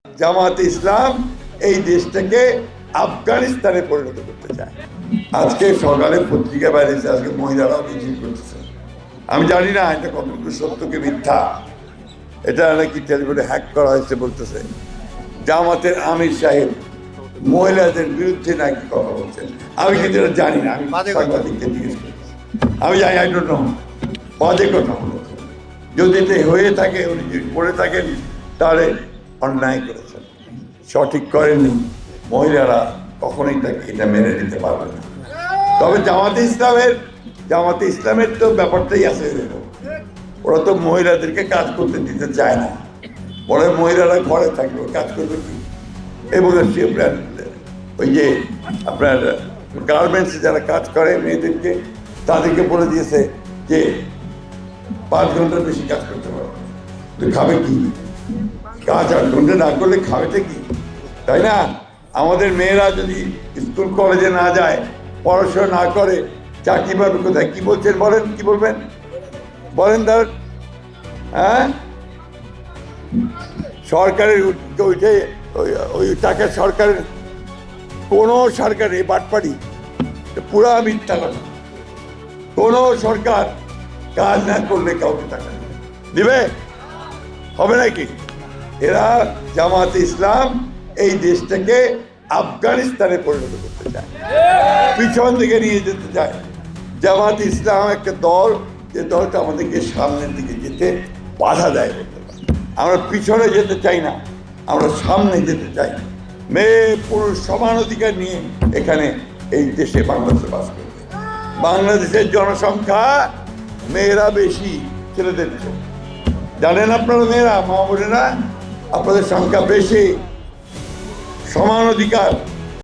জামাতে ইসলাম এই দেশটাকে আফগানিস্তানে পরিণত করতে চায়। আজকে সকালে পত্রিকা বাইরেছে, আজকে মহিলারাও মিছিল করতেছে। আমি জানি না এটা কতটুকু সত্যকে মিথ্যা। এটা নাকি টেলিফোনে হ্যাক করা হয়েছে বলতেছে। জামাতের আমির সাহেব মহিলাদের বিরুদ্ধে নাকি কথা বলছেন। আমি কিন্তু এটা জানি না, আমি সাংবাদিককে জিজ্ঞেস করছি। আমি জানি, আই ডোন্ট নো, বাজে কথা বলেছেন। যদি এটা হয়ে থাকে, উনি যদি করে থাকেন, তাহলে অন্যায় করেছেন, সঠিক করেননি। মহিলারা কখনোই তাকে এটা মেনে নিতে পারবে না। তবে জামাতে ইসলামের তো ব্যাপারটাই আছে, ওরা তো মহিলাদেরকে কাজ করতে দিতে চায় না, বলে মহিলারা ঘরে থাকবে, কাজ করবে কি। এবং ওই যে আপনার গার্মেন্টসে যারা কাজ করে মেয়েদেরকে, তাদেরকে বলে দিয়েছে যে 5 ঘন্টার বেশি কাজ করতে পারবে। তো খাবে কি? কাজ 8 ঘন্টা না করলে খাবেটা কি? তাই না? আমাদের মেয়েরা যদি স্কুল কলেজে না যায়, পড়াশোনা না করে, চাকরি পাবে কোথায়? কি বলছেন বলেন, কি বলবেন বলেন? তার হ্যাঁ, সরকারের ওইটাই ওই টাকা সরকারের, কোনো সরকার এই বাটপাড়ি পুরা মিথ্যা কথা। কোনো সরকার কাজ না করলে কাউকে টাকা দিবে? হবে নাকি? এরা জামাতে ইসলাম এই দেশটাকে আফগানিস্তানে পরিণত করতে চায়, পিছন দিকে নিয়ে যেতে চায়। জামাতে ইসলাম একটা দল, যে দলটা আমাদেরকে সামনের দিকে যেতে বাধা দেয়। আমরা পিছনে যেতে চাই না, আমরা সামনে যেতে চাই। মেয়ে পুরুষ সমান অধিকার নিয়ে এখানে এই দেশে বাংলাদেশে বাস করবে। বাংলাদেশের জনসংখ্যা মেয়েরা বেশি ছেলেদের চেয়ে। জানেন আপনারা, মেয়েরা, মা বোনেরা, আপনাদের সংখ্যা বেশি, সমান অধিকার।